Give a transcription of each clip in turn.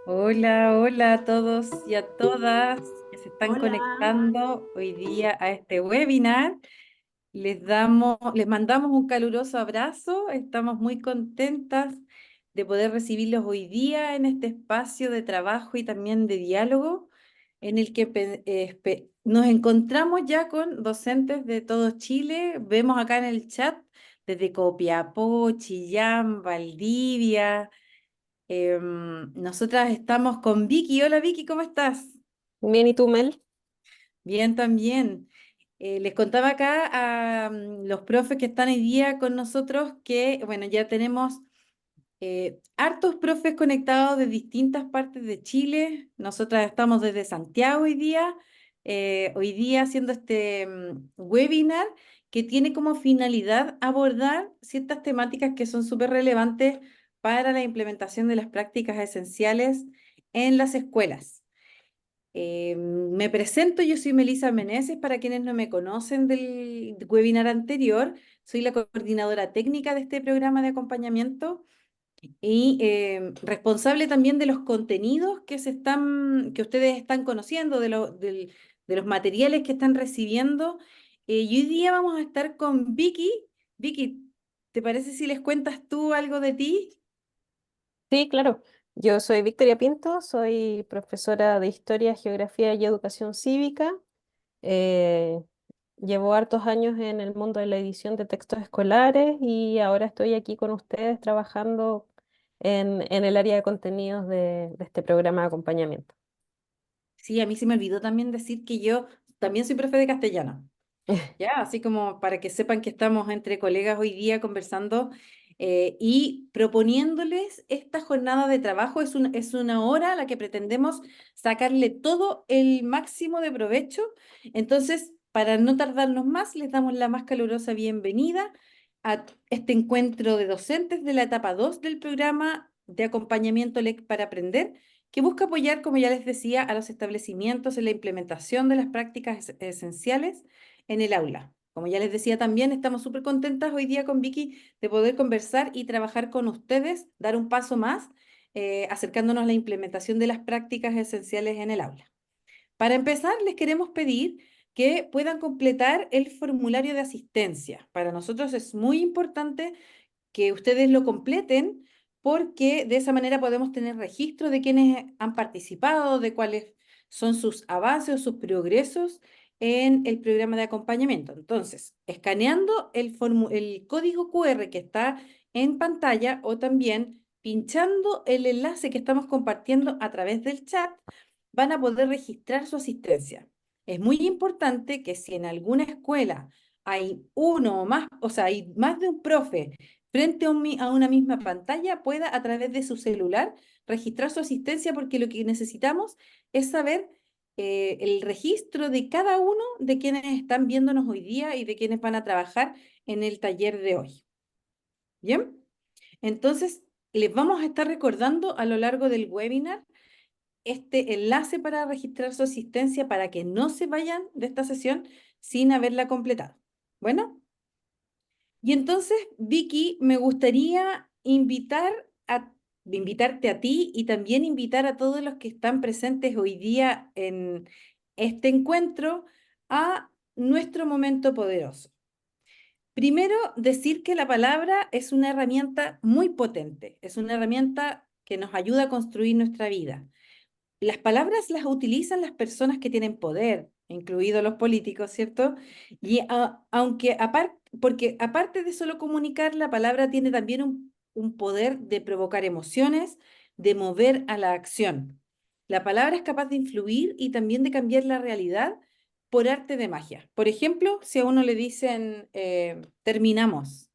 Hola, hola a todos y a todas que se están Hola. conectando hoy día a este webinar. Les mandamos un caluroso abrazo. Estamos muy contentas de poder recibirlos hoy día en este espacio de trabajo y también de diálogo en el que nos encontramos ya con docentes de todo Chile. Vemos acá en el chat desde Copiapó, Chillán, Valdivia. Nosotras estamos con Vicky. Hola Vicky, ¿cómo estás? Bien, ¿y tú, Mel? Bien también. Les contaba acá a los profes que están hoy día con nosotros que, bueno, ya tenemos hartos profes conectados de distintas partes de Chile. Nosotras estamos desde Santiago hoy día haciendo este webinar que tiene como finalidad abordar ciertas temáticas que son súper relevantes para la implementación de las prácticas esenciales en las escuelas. Me presento, yo soy Melisa Meneses, para quienes no me conocen del webinar anterior, soy la coordinadora técnica de este programa de acompañamiento y responsable también de los contenidos que ustedes están conociendo, de los materiales que están recibiendo. Y hoy día vamos a estar con Vicky. Vicky, ¿te parece si les cuentas tú algo de ti? Sí, claro. Yo soy Victoria Pinto, soy profesora de Historia, Geografía y Educación Cívica. Eh, Llevo hartos años en el mundo de la edición de textos escolares y ahora estoy aquí con ustedes trabajando en el área de contenidos de este programa de acompañamiento. Sí, a mí se me olvidó también decir que yo también soy profe de castellano. Ya, así como para que sepan que estamos entre colegas hoy día conversando y proponiéndoles esta jornada de trabajo. Es una hora a la que pretendemos sacarle todo el máximo de provecho. Entonces, para no tardarnos más, les damos la más calurosa bienvenida a este encuentro de docentes de la etapa 2 del programa de acompañamiento LEC para aprender, que busca apoyar, como ya les decía, a los establecimientos en la implementación de las prácticas esenciales en el aula. Como ya les decía también, estamos súper contentas hoy día con Vicky de poder conversar y trabajar con ustedes, dar un paso más, acercándonos a la implementación de las prácticas esenciales en el aula. Para empezar, les queremos pedir que puedan completar el formulario de asistencia. Para nosotros es muy importante que ustedes lo completen porque de esa manera podemos tener registro de quienes han participado, de cuáles son sus avances o sus progresos en el programa de acompañamiento. Entonces, escaneando el código QR que está en pantalla o también pinchando el enlace que estamos compartiendo a través del chat, van a poder registrar su asistencia. Es muy importante que si en alguna escuela hay uno o más, o sea, hay más de un profe frente a una misma pantalla, pueda a través de su celular registrar su asistencia, porque lo que necesitamos es saber el registro de cada uno de quienes están viéndonos hoy día y de quienes van a trabajar en el taller de hoy. ¿Bien? Entonces, les vamos a estar recordando a lo largo del webinar este enlace para registrar su asistencia para que no se vayan de esta sesión sin haberla completado. Bueno. Y entonces, Vicky, me gustaría invitarte a ti y también invitar a todos los que están presentes hoy día en este encuentro a nuestro momento poderoso. Primero, decir que la palabra es una herramienta muy potente, es una herramienta que nos ayuda a construir nuestra vida. Las palabras las utilizan las personas que tienen poder, incluidos los políticos, ¿cierto? Y porque aparte de solo comunicar, la palabra tiene también un poder de provocar emociones, de mover a la acción. La palabra es capaz de influir y también de cambiar la realidad por arte de magia. Por ejemplo, si a uno le dicen, terminamos.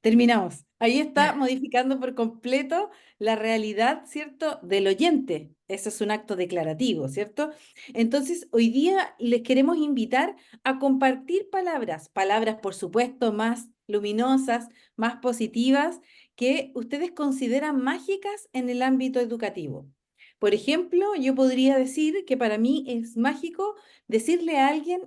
Terminamos. Ahí está modificando por completo la realidad, ¿cierto?, del oyente. Eso es un acto declarativo, ¿cierto? Entonces, hoy día les queremos invitar a compartir palabras, palabras, por supuesto, más luminosas, más positivas, que ustedes consideran mágicas en el ámbito educativo. Por ejemplo, yo podría decir que para mí es mágico decirle a alguien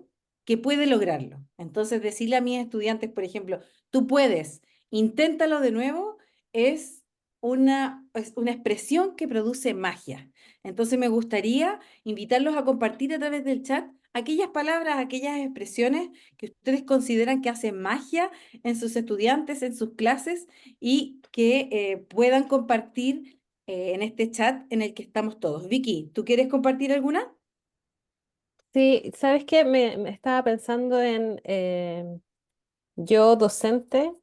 que puede lograrlo. Entonces, decirle a mis estudiantes, por ejemplo, tú puedes. inténtalo de nuevo, es una expresión que produce magia. Entonces me gustaría invitarlos a compartir a través del chat aquellas palabras, aquellas expresiones que ustedes consideran que hacen magia en sus estudiantes, en sus clases y que puedan compartir en este chat en el que estamos todos. Vicky, ¿tú quieres compartir alguna? Sí, ¿sabes qué? Me estaba pensando en yo docente,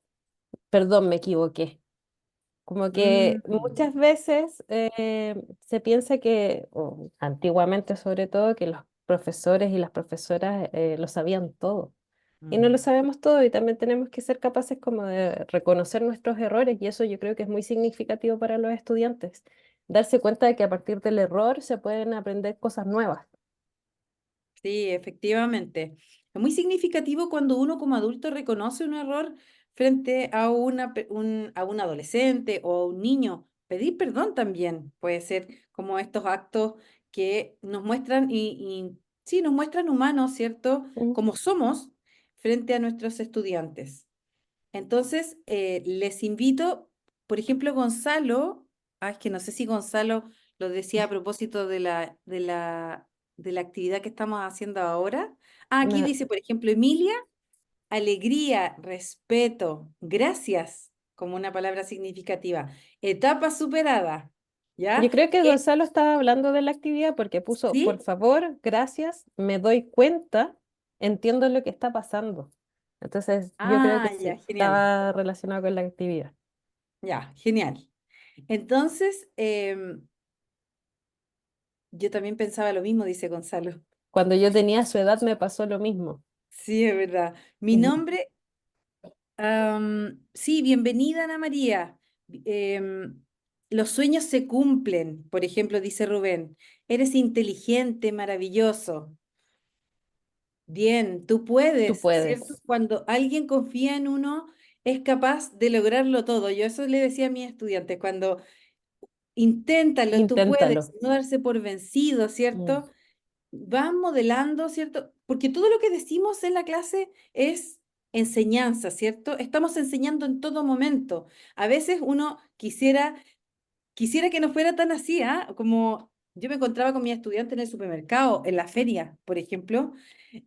perdón, me equivoqué. Como que Mm, muchas veces se piensa que, o antiguamente sobre todo, que los profesores y las profesoras lo sabían todo. Y no lo mm. sabemos todo y también tenemos que ser capaces como de reconocer nuestros errores y eso yo creo que es muy significativo para los estudiantes. Darse cuenta de que a partir del error se pueden aprender cosas nuevas. Sí, efectivamente. Es muy significativo cuando uno como adulto reconoce un error frente a a un adolescente o a un niño. Pedir perdón también puede ser como estos actos que nos muestran y sí, nos muestran humanos, ¿cierto? Mm. Como somos frente a nuestros estudiantes. Entonces, les invito, por ejemplo, Gonzalo, es que no sé si Gonzalo lo decía a propósito de la actividad que estamos haciendo ahora. Ah, aquí No, dice, por ejemplo, Emilia, alegría, respeto, gracias, como una palabra significativa. Etapa superada, yo ¿ya? creo que Gonzalo estaba hablando de la actividad porque puso, por ¿Sí? favor, gracias, me doy cuenta, entiendo lo que está pasando. Entonces, yo creo que Ah, ya, sí, genial. estaba relacionado con la actividad. Ya, genial. Entonces, yo también pensaba lo mismo, dice Gonzalo. Cuando yo tenía su edad me pasó lo mismo. Sí, es verdad. Mi Ujú. nombre, sí, bienvenida Ana María. Los sueños se cumplen, por ejemplo, dice Rubén. Eres inteligente, maravilloso. Bien, tú Tú puedes, ¿cierto? puedes, Cuando alguien confía en uno, es capaz de lograrlo todo. Yo eso le decía a mis estudiantes, cuando inténtalo, tú inténtalo. puedes, no darse por vencido, Mm. ¿cierto? Van modelando, ¿cierto? Porque todo lo que decimos en la clase es enseñanza, ¿cierto? Estamos enseñando en todo momento. A veces uno quisiera que no fuera tan así, ¿ah? Como yo me encontraba con mi estudiante en el supermercado, en la feria, por ejemplo,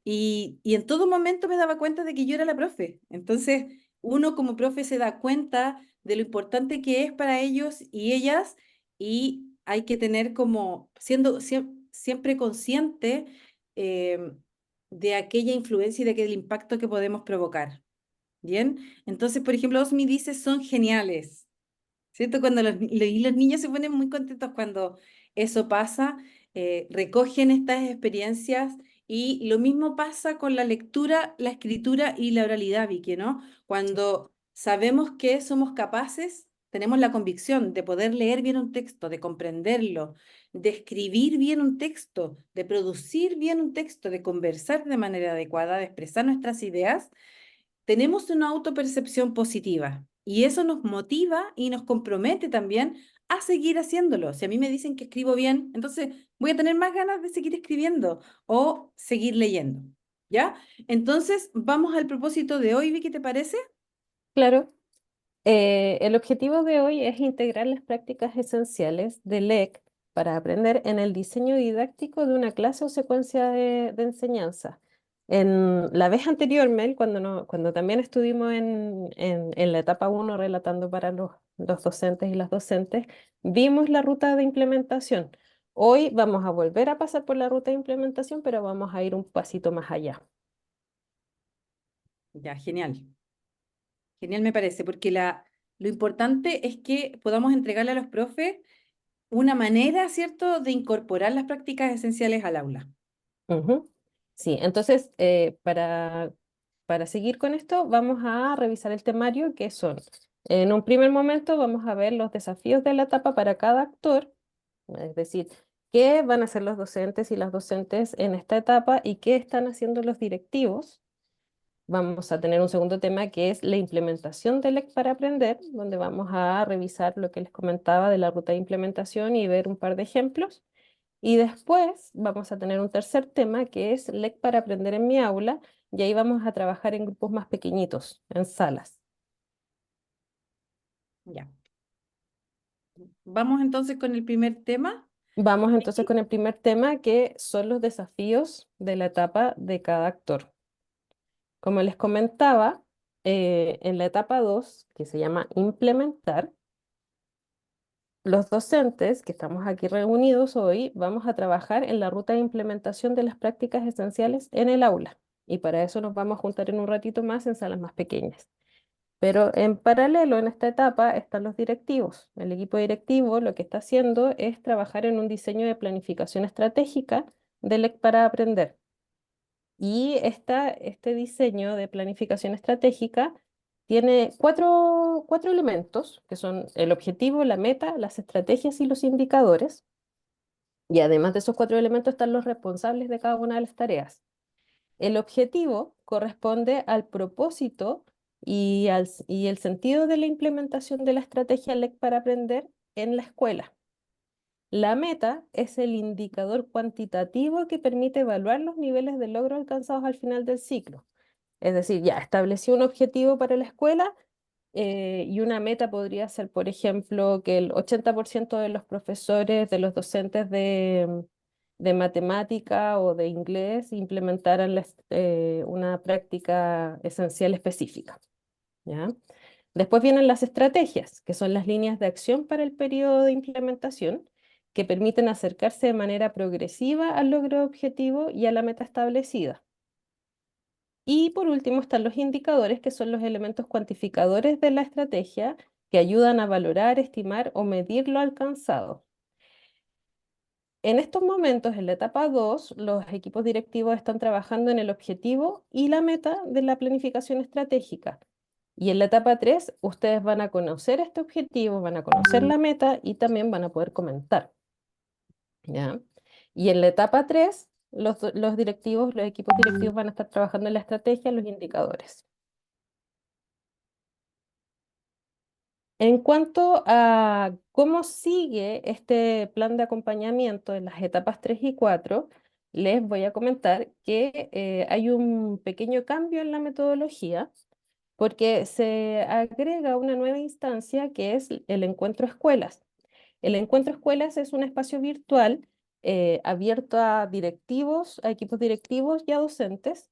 y en todo momento me daba cuenta de que yo era la profe. Entonces, uno como profe se da cuenta de lo importante que es para ellos y ellas, y hay que tener como, siempre consciente eh, de aquella influencia y de aquel impacto que podemos provocar. Bien, entonces, por ejemplo, Osmi dice, son geniales. ¿Cierto? Cuando y los niños se ponen muy contentos cuando eso pasa, recogen estas experiencias y lo mismo pasa con la lectura, la escritura y la oralidad, Vicky, ¿no? Cuando sabemos que somos capaces, tenemos la convicción de poder leer bien un texto, de comprenderlo, de escribir bien un texto, de producir bien un texto, de conversar de manera adecuada, de expresar nuestras ideas, tenemos una autopercepción positiva y eso nos motiva y nos compromete también a seguir haciéndolo. Si a mí me dicen que escribo bien, entonces voy a tener más ganas de seguir escribiendo o seguir leyendo. ¿Ya? Entonces, vamos al propósito de hoy, Vicky, ¿te parece? Claro, el objetivo de hoy es integrar las prácticas esenciales de LEC para aprender en el diseño didáctico de una clase o secuencia de enseñanza. En la vez anterior, Mel, cuando, no, cuando también estuvimos en la etapa uno relatando para los docentes y las docentes, vimos la ruta de implementación. Hoy vamos a volver a pasar por la ruta de implementación, pero vamos a ir un pasito más allá. Ya, genial. Genial me parece, porque lo importante es que podamos entregarle a los profes una manera, ¿cierto?, de incorporar las prácticas esenciales al aula. Ujú. Sí, entonces, para seguir con esto, vamos a revisar el temario, que son, en un primer momento vamos a ver los desafíos de la etapa para cada actor, es decir, qué van a hacer los docentes y las docentes en esta etapa y qué están haciendo los directivos. Vamos a tener un segundo tema que es la implementación del EC para aprender, donde vamos a revisar lo que les comentaba de la ruta de implementación y ver un par de ejemplos. Y después vamos a tener un tercer tema que es LEC para aprender en mi aula y ahí vamos a trabajar en grupos más pequeñitos, en salas. Ya. Vamos entonces con el primer tema. Vamos entonces con el primer tema, que son los desafíos de la etapa de cada actor. Como les comentaba, en la etapa 2, que se llama implementar, los docentes que estamos aquí reunidos hoy vamos a trabajar en la ruta de implementación de las prácticas esenciales en el aula. Y para eso nos vamos a juntar en un ratito más en salas más pequeñas. Pero en paralelo, en esta etapa, están los directivos. El equipo directivo lo que está haciendo es trabajar en un diseño de planificación estratégica del para aprender. Y este diseño de planificación estratégica tiene cuatro elementos, que son el objetivo, la meta, las estrategias y los indicadores. Y además de esos cuatro elementos están los responsables de cada una de las tareas. El objetivo corresponde al propósito y el sentido de la implementación de la estrategia LEC para aprender en la escuela. La meta es el indicador cuantitativo que permite evaluar los niveles de logro alcanzados al final del ciclo. Es decir, ya establecí un objetivo para la escuela, y una meta podría ser, por ejemplo, que el 80% de los profesores, de los docentes de matemática o de inglés implementaran una práctica esencial específica. ¿Ya? Después vienen las estrategias, que son las líneas de acción para el periodo de implementación, que permiten acercarse de manera progresiva al logro objetivo y a la meta establecida. Y por último están los indicadores, que son los elementos cuantificadores de la estrategia que ayudan a valorar, estimar o medir lo alcanzado. En estos momentos, en la etapa 2, los equipos directivos están trabajando en el objetivo y la meta de la planificación estratégica. Y en la etapa 3, ustedes van a conocer este objetivo, van a conocer la meta y también van a poder comentar. ¿Ya? Y en la etapa 3, los directivos, los equipos directivos van a estar trabajando en la estrategia, los indicadores. En cuanto a cómo sigue este plan de acompañamiento en las etapas 3 y 4, les voy a comentar que hay un pequeño cambio en la metodología, porque se agrega una nueva instancia que es el encuentro escuelas. El encuentro escuelas es un espacio virtual abierto a directivos, a equipos directivos y a docentes,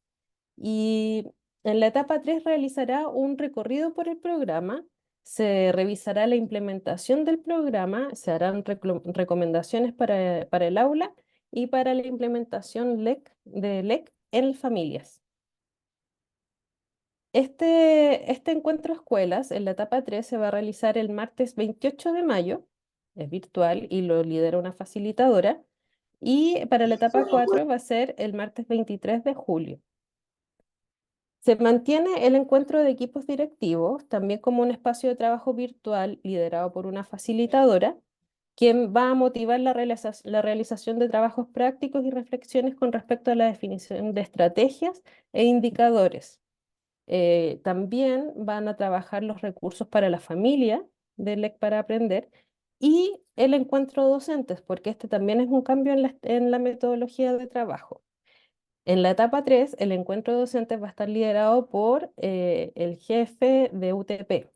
y en la etapa 3 realizará un recorrido por el programa, se revisará la implementación del programa, se harán recomendaciones para el aula y para la implementación de LEC en familias. Este encuentro escuelas en la etapa 3 se va a realizar el martes 28 de mayo, es virtual y lo lidera una facilitadora, y para la etapa 4 va a ser el martes 23 de julio. Se mantiene el encuentro de equipos directivos, también como un espacio de trabajo virtual liderado por una facilitadora, quien va a motivar la realización de trabajos prácticos y reflexiones con respecto a la definición de estrategias e indicadores. También van a trabajar los recursos para la familia del LEC para aprender y el encuentro docentes, porque este también es un cambio en la metodología de trabajo. En la etapa 3, el encuentro docente va a estar liderado por el jefe de UTP.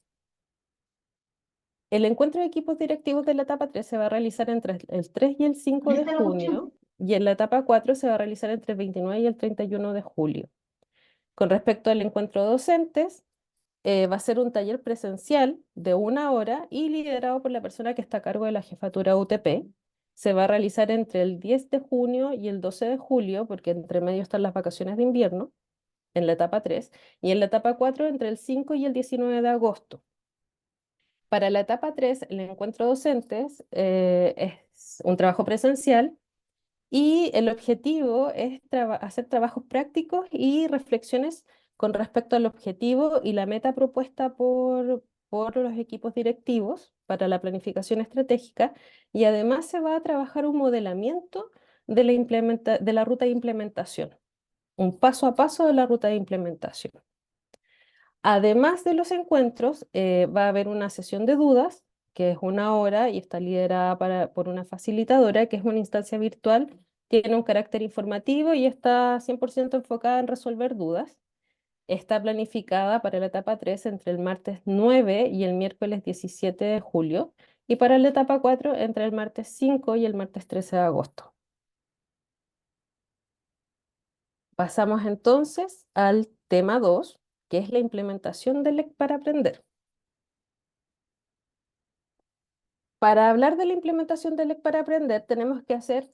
El encuentro de equipos directivos de la etapa 3 se va a realizar entre el 3 y el 5 de junio, y en la etapa 4 se va a realizar entre el 29 y el 31 de julio. Con respecto al encuentro docentes, va a ser un taller presencial de 1 hora y liderado por la persona que está a cargo de la jefatura UTP. Se va a realizar entre el 10 de junio y el 12 de julio, porque entre medio están las vacaciones de invierno, en la etapa 3, y en la etapa 4 entre el 5 y el 19 de agosto. Para la etapa 3, el encuentro docentes es un trabajo presencial y el objetivo es hacer trabajos prácticos y reflexiones con respecto al objetivo y la meta propuesta por los equipos directivos para la planificación estratégica, y además se va a trabajar un modelamiento de la ruta de implementación, un paso a paso de la ruta de implementación. Además de los encuentros, va a haber una sesión de dudas, que es 1 hora y está liderada por una facilitadora, que es una instancia virtual, tiene un carácter informativo y está 100% enfocada en resolver dudas. está planificada para la etapa 3 entre el martes 9 y el miércoles 17 de julio, y para la etapa 4 entre el martes 5 y el martes 13 de agosto. Pasamos entonces al tema 2, que es la implementación del LEC para aprender. Para hablar de la implementación del LEC para aprender, tenemos que hacer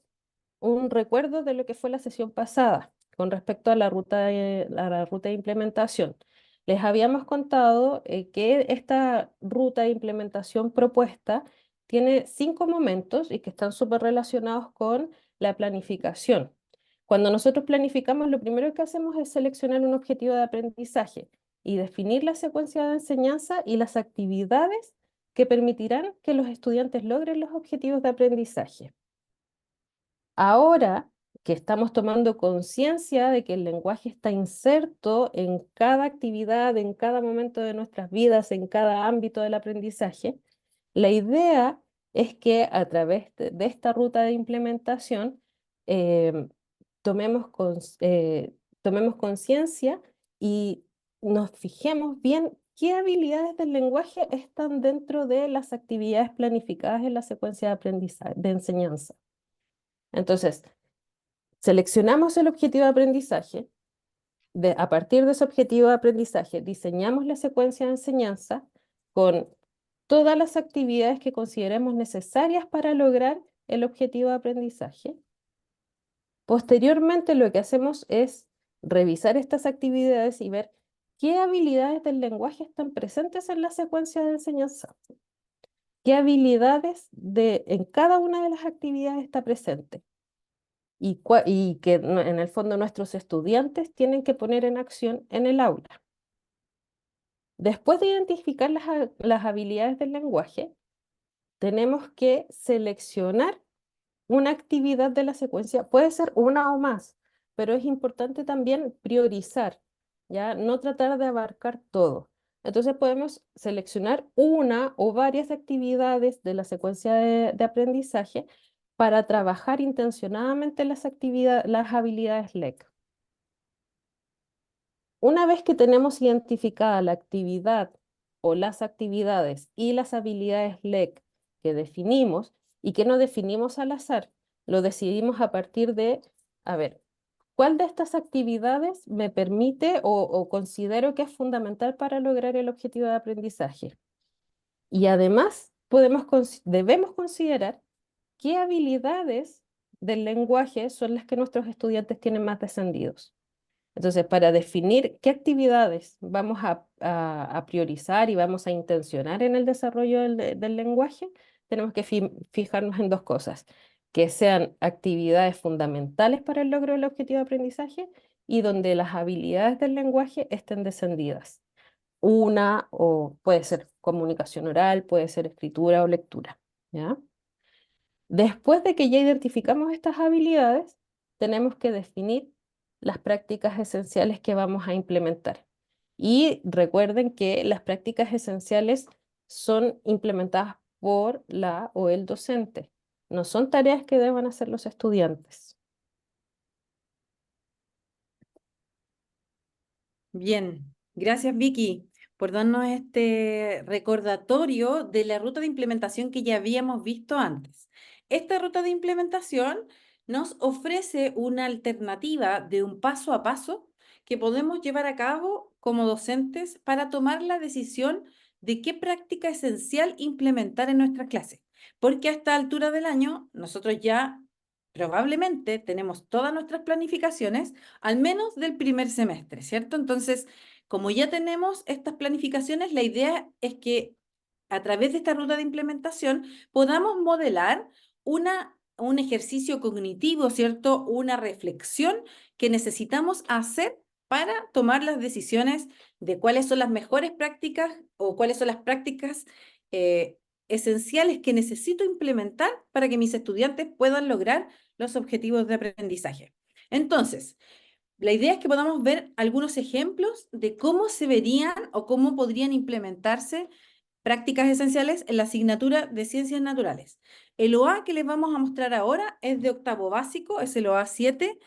un recuerdo de lo que fue la sesión pasada con respecto a la ruta de implementación. Les habíamos contado que esta ruta de implementación propuesta tiene 5 momentos y que están súper relacionados con la planificación. Cuando nosotros planificamos, lo primero que hacemos es seleccionar un objetivo de aprendizaje y definir la secuencia de enseñanza y las actividades que permitirán que los estudiantes logren los objetivos de aprendizaje. Ahora que estamos tomando conciencia de que el lenguaje está inserto en cada actividad, en cada momento de nuestras vidas, en cada ámbito del aprendizaje, la idea es que a través de esta ruta de implementación em, tomemos tomemos conciencia y nos fijemos bien qué habilidades del lenguaje están dentro de las actividades planificadas en la secuencia de aprendizaje, de enseñanza. Entonces, seleccionamos el objetivo de aprendizaje. A partir de ese objetivo de aprendizaje, diseñamos la secuencia de enseñanza con todas las actividades que consideremos necesarias para lograr el objetivo de aprendizaje. Posteriormente, lo que hacemos es revisar estas actividades y ver qué habilidades del lenguaje están presentes en la secuencia de enseñanza. ¿Qué habilidades en cada una de las actividades está presente? Y que en el fondo nuestros estudiantes tienen que poner en acción en el aula. Después de identificar las habilidades del lenguaje, tenemos que seleccionar una actividad de la secuencia. Puede ser una o más, pero es importante también priorizar, ¿ya? No tratar de abarcar todo. Entonces podemos seleccionar una o varias actividades de la secuencia de aprendizaje para trabajar intencionadamente las habilidades LEC. Una vez que tenemos identificada la actividad o las actividades y las habilidades LEC que definimos y que no definimos al azar, lo decidimos a partir de, a ver, ¿cuál de estas actividades me permite o considero que es fundamental para lograr el objetivo de aprendizaje? Y además debemos considerar qué habilidades del lenguaje son las que nuestros estudiantes tienen más descendidos. Entonces, para definir qué actividades vamos a priorizar y vamos a intencionar en el desarrollo del lenguaje, tenemos que fijarnos en dos cosas: que sean actividades fundamentales para el logro del objetivo de aprendizaje y donde las habilidades del lenguaje estén descendidas. Una, o puede ser comunicación oral, puede ser escritura o lectura, ¿ya? Después de que ya identificamos estas habilidades, tenemos que definir las prácticas esenciales que vamos a implementar. Y recuerden que las prácticas esenciales son implementadas por la o el docente, no son tareas que deban hacer los estudiantes. Bien, gracias Vicky por darnos este recordatorio de la ruta de implementación que ya habíamos visto antes. Esta ruta de implementación nos ofrece una alternativa de un paso a paso que podemos llevar a cabo como docentes para tomar la decisión de qué práctica esencial implementar en nuestra clase. Porque a esta altura del año nosotros ya probablemente tenemos todas nuestras planificaciones al menos del primer semestre, ¿cierto? Entonces, como ya tenemos estas planificaciones, la idea es que a través de esta ruta de implementación podamos modelar un ejercicio cognitivo, ¿cierto? Una reflexión que necesitamos hacer para tomar las decisiones de cuáles son las mejores prácticas o cuáles son las prácticas esenciales que necesito implementar para que mis estudiantes puedan lograr los objetivos de aprendizaje. Entonces, la idea es que podamos ver algunos ejemplos de cómo se verían o cómo podrían implementarse prácticas esenciales en la asignatura de ciencias naturales. El OA que les vamos a mostrar ahora es de octavo básico, es el OA 7,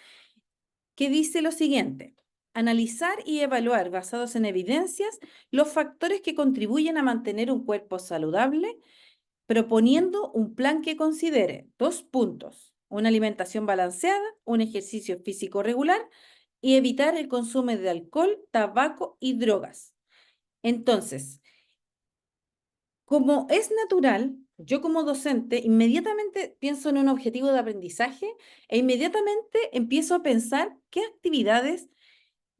que dice lo siguiente. analizar y evaluar, basados en evidencias, los factores que contribuyen a mantener un cuerpo saludable, proponiendo un plan que considere 2 puntos: una alimentación balanceada, un ejercicio físico regular y evitar el consumo de alcohol, tabaco y drogas. Entonces, como es natural, yo como docente inmediatamente pienso en un objetivo de aprendizaje e inmediatamente empiezo a pensar qué actividades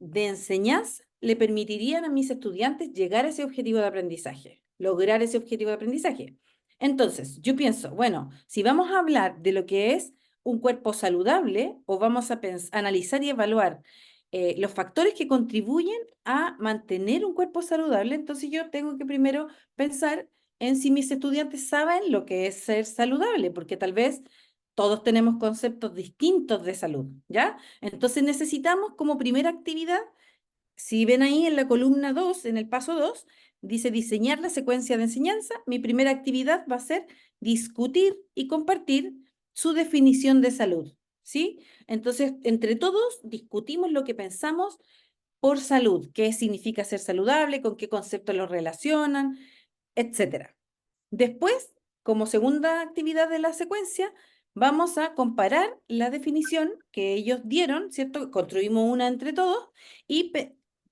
de enseñanza le permitirían a mis estudiantes llegar a ese objetivo de aprendizaje, lograr ese objetivo de aprendizaje. Entonces, yo pienso, bueno, si vamos a hablar de lo que es un cuerpo saludable o vamos a analizar y evaluar los factores que contribuyen a mantener un cuerpo saludable, entonces yo tengo que primero pensar en si mis estudiantes saben lo que es ser saludable, porque tal vez todos tenemos conceptos distintos de salud, ¿ya? Entonces necesitamos como primera actividad, si ven ahí en la columna 2, en el paso 2, dice diseñar la secuencia de enseñanza. Mi primera actividad va a ser discutir y compartir su definición de salud, ¿sí? Entonces, entre todos discutimos lo que pensamos por salud, qué significa ser saludable, con qué conceptos lo relacionan, etcétera. Después, como segunda actividad de la secuencia, vamos a comparar la definición que ellos dieron, ¿cierto? Construimos una entre todos y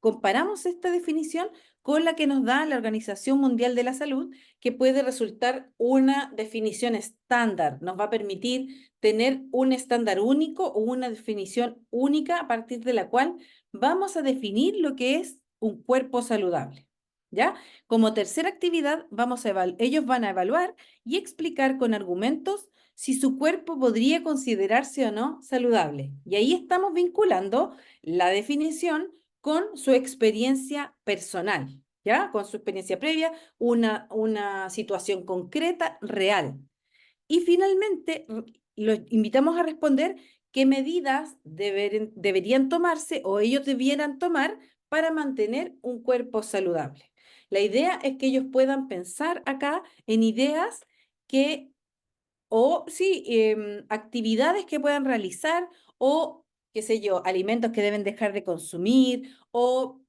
comparamos esta definición con la que nos da la Organización Mundial de la Salud, que puede resultar una definición estándar. Nos va a permitir tener un estándar único o una definición única a partir de la cual vamos a definir lo que es un cuerpo saludable, ¿ya? Como tercera actividad, ellos van a evaluar y explicar con argumentos si su cuerpo podría considerarse o no saludable. Y ahí estamos vinculando la definición con su experiencia personal, ¿ya? Con su experiencia previa, una situación concreta, real. Y finalmente, los invitamos a responder qué medidas deberían tomarse o ellos debieran tomar para mantener un cuerpo saludable. La idea es que ellos puedan pensar acá en ideas que, o sí, actividades que puedan realizar o, qué sé yo, alimentos que deben dejar de consumir o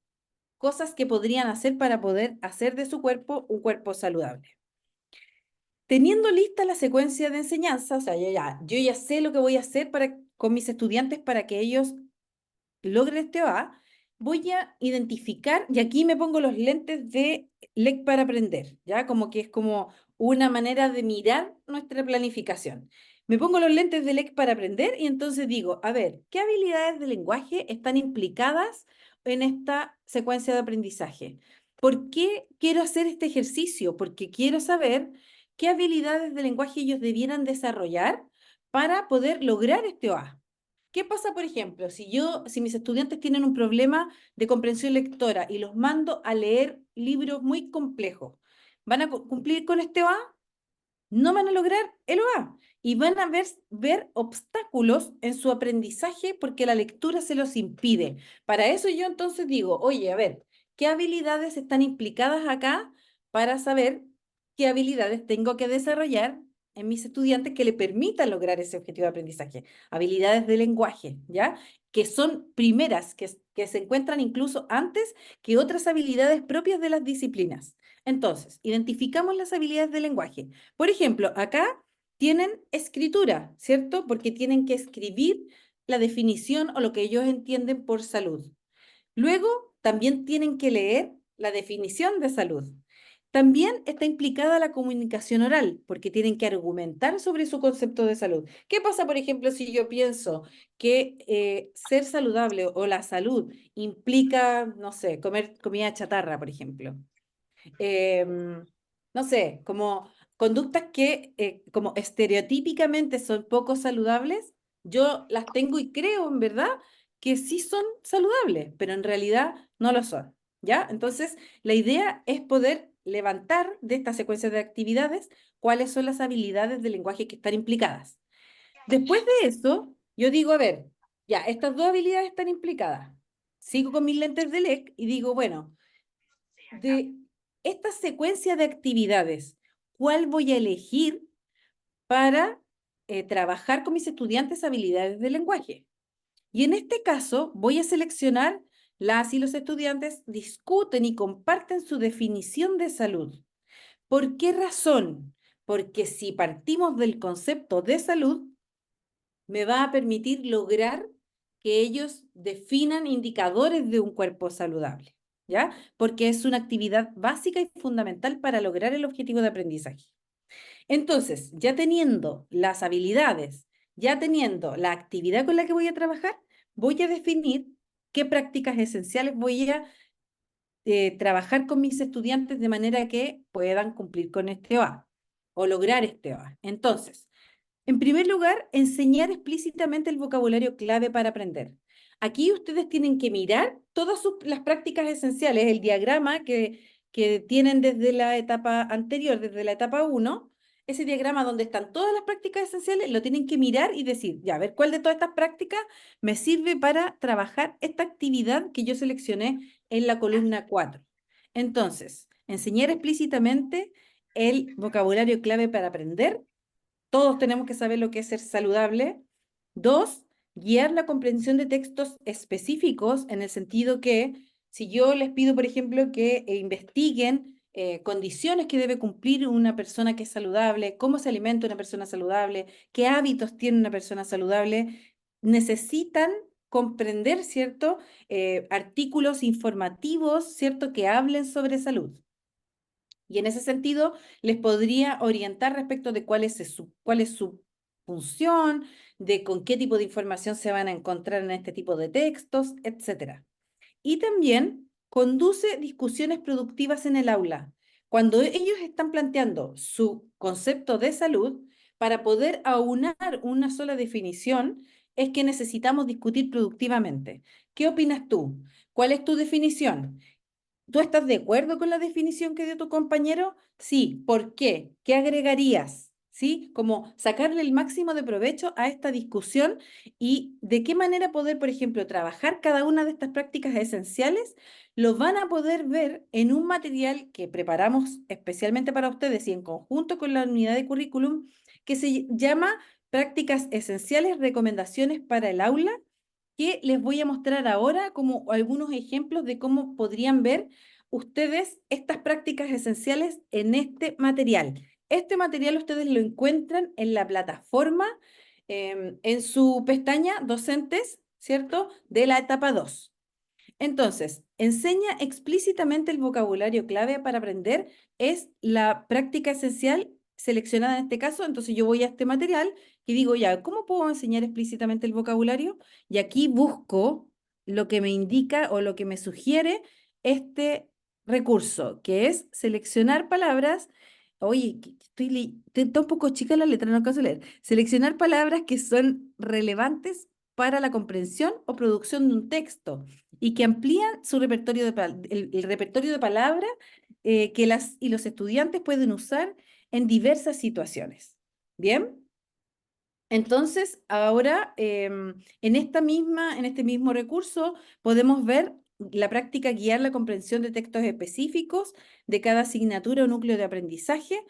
cosas que podrían hacer para poder hacer de su cuerpo un cuerpo saludable. Teniendo lista la secuencia de enseñanza, o sea, yo ya sé lo que voy a hacer con mis estudiantes para que ellos logren este OA, voy a identificar, y aquí me pongo los lentes de LEC para aprender, ¿ya? Como que es como una manera de mirar nuestra planificación. Me pongo los lentes de LEC para aprender y entonces digo, a ver, ¿qué habilidades de lenguaje están implicadas en esta secuencia de aprendizaje? ¿Por qué quiero hacer este ejercicio? Porque quiero saber qué habilidades de lenguaje ellos debieran desarrollar para poder lograr este OA. ¿Qué pasa, por ejemplo, si mis estudiantes tienen un problema de comprensión lectora y los mando a leer libros muy complejos? ¿Van a cumplir con este OA? No van a lograr el OA y van a ver obstáculos en su aprendizaje porque la lectura se los impide. Para eso yo entonces digo, oye, a ver, ¿qué habilidades están implicadas acá para saber qué habilidades tengo que desarrollar en mis estudiantes que le permitan lograr ese objetivo de aprendizaje? Habilidades de lenguaje, ¿ya? Que son primeras, que se encuentran incluso antes que otras habilidades propias de las disciplinas. Entonces, identificamos las habilidades de lenguaje. Por ejemplo, acá tienen escritura, ¿cierto? Porque tienen que escribir la definición o lo que ellos entienden por salud. Luego, también tienen que leer la definición de salud. También está implicada la comunicación oral, porque tienen que argumentar sobre su concepto de salud. ¿Qué pasa, por ejemplo, si yo pienso que ser saludable o la salud implica, no sé, comer comida chatarra, por ejemplo? No sé, como conductas que como estereotípicamente son poco saludables, yo las tengo y creo en verdad que sí son saludables, pero en realidad no lo son, ¿ya? Entonces, la idea es poder levantar de esta secuencia de actividades cuáles son las habilidades del lenguaje que están implicadas. Después de eso, yo digo, a ver, ya, estas dos habilidades están implicadas. Sigo con mis lentes de LEC y digo, bueno, de esta secuencia de actividades, ¿cuál voy a elegir para trabajar con mis estudiantes habilidades de lenguaje? Y en este caso voy a seleccionar las y los estudiantes discuten y comparten su definición de salud. ¿Por qué razón? Porque si partimos del concepto de salud, me va a permitir lograr que ellos definan indicadores de un cuerpo saludable, ¿ya? Porque es una actividad básica y fundamental para lograr el objetivo de aprendizaje. Entonces, ya teniendo las habilidades, ya teniendo la actividad con la que voy a trabajar, voy a definir qué prácticas esenciales voy a trabajar con mis estudiantes de manera que puedan cumplir con este OA o lograr este OA. Entonces, en primer lugar, enseñar explícitamente el vocabulario clave para aprender. Aquí ustedes tienen que mirar todas las prácticas esenciales, el diagrama que tienen desde la etapa anterior, desde la etapa uno, ese diagrama donde están todas las prácticas esenciales, lo tienen que mirar y decir, ya, a ver, ¿cuál de todas estas prácticas me sirve para trabajar esta actividad que yo seleccioné en la columna 4? Entonces, enseñar explícitamente el vocabulario clave para aprender. Todos tenemos que saber lo que es ser saludable. Dos, guiar la comprensión de textos específicos en el sentido que si yo les pido, por ejemplo, que investiguen condiciones que debe cumplir una persona que es saludable, cómo se alimenta una persona saludable, qué hábitos tiene una persona saludable, necesitan comprender, ¿cierto? Artículos informativos, ¿cierto? Que hablen sobre salud. Y en ese sentido, les podría orientar respecto de cuál es su función, de con qué tipo de información se van a encontrar en este tipo de textos, etcétera. Y también conduce discusiones productivas en el aula. Cuando ellos están planteando su concepto de salud, para poder aunar una sola definición, es que necesitamos discutir productivamente. ¿Qué opinas tú? ¿Cuál es tu definición? ¿Tú estás de acuerdo con la definición que dio tu compañero? Sí. ¿Por qué? ¿Qué agregarías? ¿Sí? Como sacarle el máximo de provecho a esta discusión y de qué manera poder, por ejemplo, trabajar cada una de estas prácticas esenciales, lo van a poder ver en un material que preparamos especialmente para ustedes y en conjunto con la unidad de currículum que se llama Prácticas Esenciales, Recomendaciones para el Aula, que les voy a mostrar ahora como algunos ejemplos de cómo podrían ver ustedes estas prácticas esenciales en este material. Este material ustedes lo encuentran en la plataforma, en su pestaña docentes, ¿cierto? De la etapa 2. Entonces, enseña explícitamente el vocabulario clave para aprender. Es la práctica esencial seleccionada en este caso. Entonces, yo voy a este material y digo, ya, ¿cómo puedo enseñar explícitamente el vocabulario? Y aquí busco lo que me indica o lo que me sugiere este recurso, que es seleccionar palabras. Oye, está un poco chica la letra, no alcanzo a leer. Seleccionar palabras que son relevantes para la comprensión o producción de un texto y que amplían su repertorio el repertorio de palabras que las y los estudiantes pueden usar en diversas situaciones. ¿Bien? Entonces, ahora en este mismo recurso podemos ver la práctica guiar la comprensión de textos específicos de cada asignatura o núcleo de aprendizaje.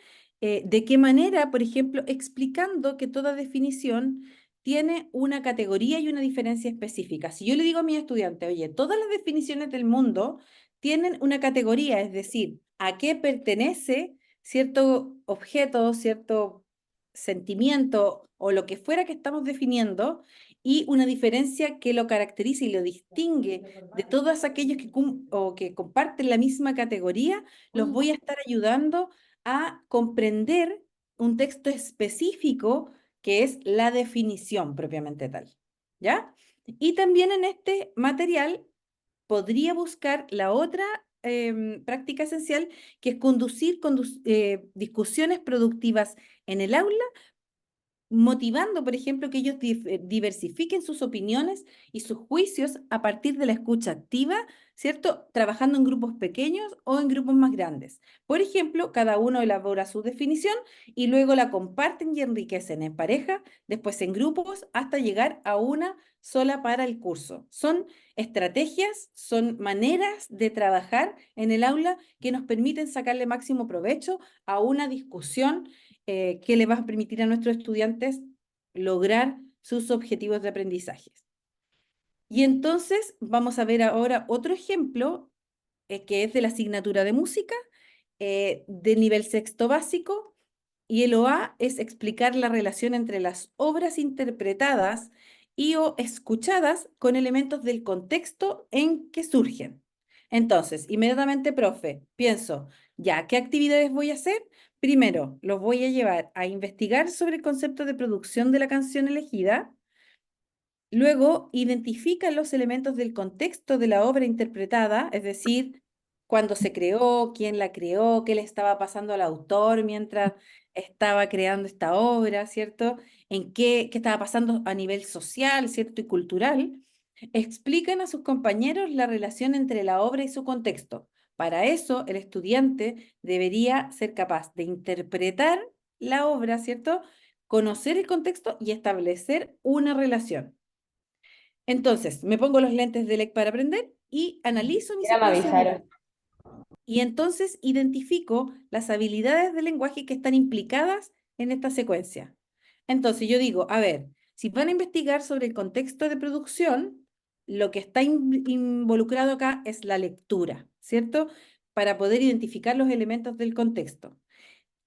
De qué manera, por ejemplo, explicando que toda definición tiene una categoría y una diferencia específica. Si yo le digo a mi estudiante, oye, todas las definiciones del mundo tienen una categoría, es decir, a qué pertenece cierto objeto, cierto sentimiento o lo que fuera que estamos definiendo y una diferencia que lo caracteriza y lo distingue de todos aquellos o que comparten la misma categoría, los voy a estar ayudando a comprender un texto específico que es la definición propiamente tal. ¿Ya? Y también en este material podría buscar la otra práctica esencial, que es conducir discusiones productivas en el aula, motivando, por ejemplo, que ellos diversifiquen sus opiniones y sus juicios a partir de la escucha activa, ¿cierto? Trabajando en grupos pequeños o en grupos más grandes. Por ejemplo, cada uno elabora su definición y luego la comparten y enriquecen en pareja, después en grupos, hasta llegar a una sola para el curso. Son estrategias, son maneras de trabajar en el aula que nos permiten sacarle máximo provecho a una discusión que le va a permitir a nuestros estudiantes lograr sus objetivos de aprendizaje. Y entonces vamos a ver ahora otro ejemplo que es de la asignatura de música del nivel sexto básico, y el OA es explicar la relación entre las obras interpretadas y o escuchadas con elementos del contexto en que surgen. Entonces, inmediatamente, profe, pienso, ya, ¿qué actividades voy a hacer? Primero, los voy a llevar a investigar sobre el concepto de producción de la canción elegida. Luego, identifican los elementos del contexto de la obra interpretada, es decir, cuándo se creó, quién la creó, qué le estaba pasando al autor mientras estaba creando esta obra, ¿cierto? En qué estaba pasando a nivel social, ¿cierto? Y cultural. Explican a sus compañeros la relación entre la obra y su contexto. Para eso, el estudiante debería ser capaz de interpretar la obra, ¿cierto? Conocer el contexto y establecer una relación. Entonces, me pongo los lentes de LEC para aprender y analizo mi Ya me secuencia avisaron. oral. Y entonces identifico las habilidades del lenguaje que están implicadas en esta secuencia. Entonces yo digo, a ver, si van a investigar sobre el contexto de producción, lo que está involucrado acá es la lectura, ¿cierto? Para poder identificar los elementos del contexto.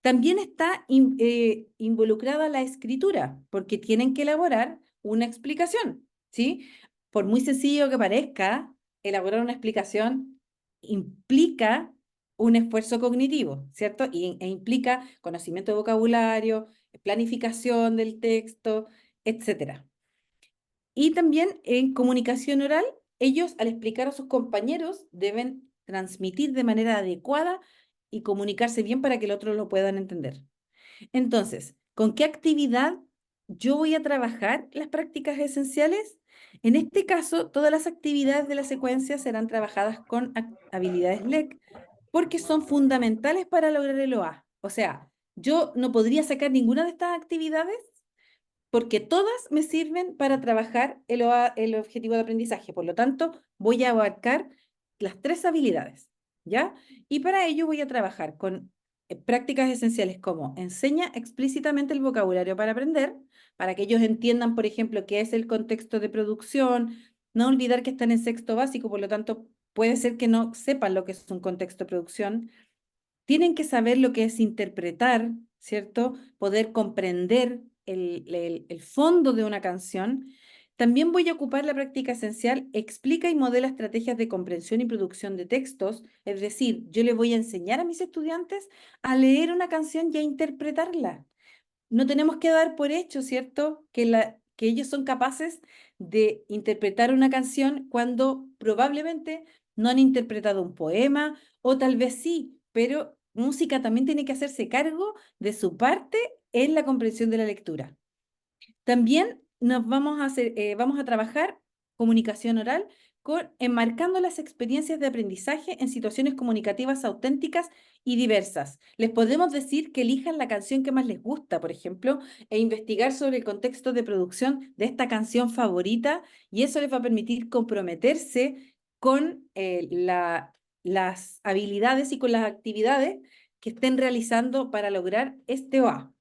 También está involucrada la escritura, porque tienen que elaborar una explicación, ¿sí? Por muy sencillo que parezca, elaborar una explicación implica un esfuerzo cognitivo, ¿cierto? E implica conocimiento de vocabulario, planificación del texto, etcétera. Y también en comunicación oral, ellos al explicar a sus compañeros deben transmitir de manera adecuada y comunicarse bien para que el otro lo puedan entender. Entonces, ¿con qué actividad yo voy a trabajar las prácticas esenciales? En este caso, todas las actividades de la secuencia serán trabajadas con habilidades LEC porque son fundamentales para lograr el OA. O sea, yo no podría sacar ninguna de estas actividades porque todas me sirven para trabajar el objetivo de aprendizaje. Por lo tanto, voy a abarcar las tres habilidades, ¿ya? Y para ello voy a trabajar con prácticas esenciales como enseña explícitamente el vocabulario para aprender, para que ellos entiendan, por ejemplo, qué es el contexto de producción, no olvidar que están en sexto básico, por lo tanto, puede ser que no sepan lo que es un contexto de producción. Tienen que saber lo que es interpretar, ¿cierto? Poder comprender el fondo de una canción. También voy a ocupar la práctica esencial, explica y modela estrategias de comprensión y producción de textos, es decir, yo le voy a enseñar a mis estudiantes a leer una canción y a interpretarla. No tenemos que dar por hecho, ¿cierto? Que ellos son capaces de interpretar una canción cuando probablemente no han interpretado un poema o tal vez sí, pero música también tiene que hacerse cargo de su parte en la comprensión de la lectura. También nos vamos a trabajar comunicación oral enmarcando las experiencias de aprendizaje en situaciones comunicativas auténticas y diversas. Les podemos decir que elijan la canción que más les gusta, por ejemplo, e investigar sobre el contexto de producción de esta canción favorita, y eso les va a permitir comprometerse con las habilidades y con las actividades que estén realizando para lograr este OA.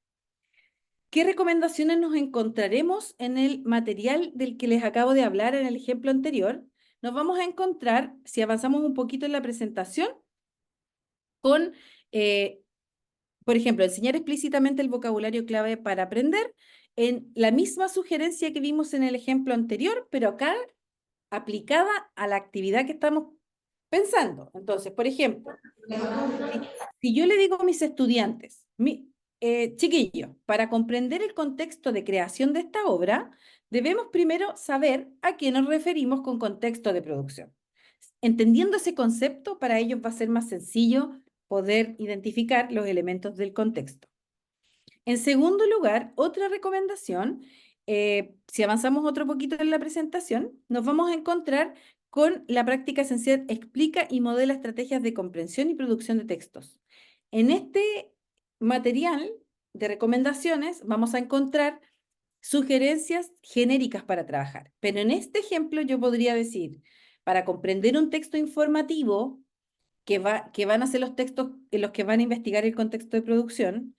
¿Qué recomendaciones nos encontraremos en el material del que les acabo de hablar en el ejemplo anterior? Nos vamos a encontrar, si avanzamos un poquito en la presentación, con, eh, por ejemplo, enseñar explícitamente el vocabulario clave para aprender, en la misma sugerencia que vimos en el ejemplo anterior, pero acá aplicada a la actividad que estamos pensando. Entonces, por ejemplo, si yo le digo a mis estudiantes, chiquillos, para comprender el contexto de creación de esta obra, debemos primero saber a qué nos referimos con contexto de producción. Entendiendo ese concepto, para ellos va a ser más sencillo poder identificar los elementos del contexto. En segundo lugar, otra recomendación, si avanzamos otro poquito en la presentación, nos vamos a encontrar con la práctica esencial explica y modela estrategias de comprensión y producción de textos. En este material de recomendaciones vamos a encontrar sugerencias genéricas para trabajar, pero en este ejemplo yo podría decir, para comprender un texto informativo, que van a ser los textos en los que van a investigar el contexto de producción,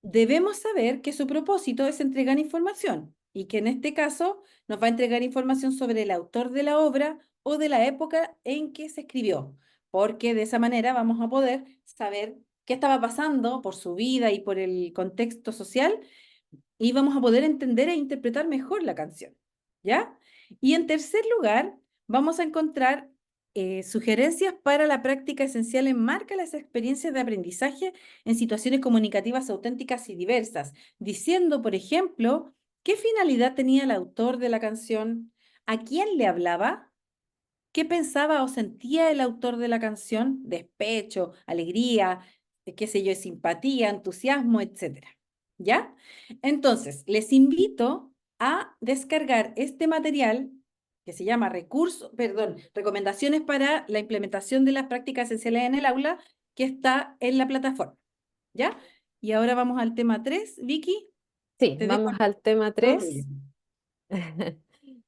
debemos saber que su propósito es entregar información y que en este caso nos va a entregar información sobre el autor de la obra o de la época en que se escribió, porque de esa manera vamos a poder saber qué estaba pasando por su vida y por el contexto social y vamos a poder entender e interpretar mejor la canción, ¿ya? Y en tercer lugar, vamos a encontrar sugerencias para la práctica esencial en marca las experiencias de aprendizaje en situaciones comunicativas auténticas y diversas, diciendo, por ejemplo, qué finalidad tenía el autor de la canción, a quién le hablaba, qué pensaba o sentía el autor de la canción, despecho, alegría, qué sé yo, simpatía, entusiasmo, etcétera. ¿Ya? Entonces, les invito a descargar este material que se llama recomendaciones para la implementación de las prácticas esenciales en el aula, que está en la plataforma. ¿Ya? Y ahora vamos al tema 3. Vicky, Sí, te dejo vamos al tema todo tuyo. 3.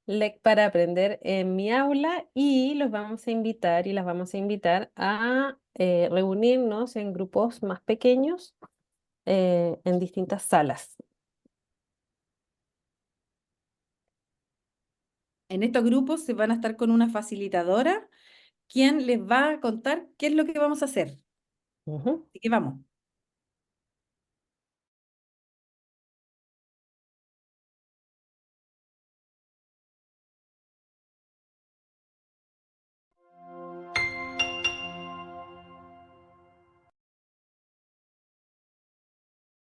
LEC para aprender en mi aula y los vamos a invitar y las vamos a invitar a reunirnos en grupos más pequeños en distintas salas. En estos grupos se van a estar con una facilitadora quien les va a contar qué es lo que vamos a hacer. Ujú. Así que vamos.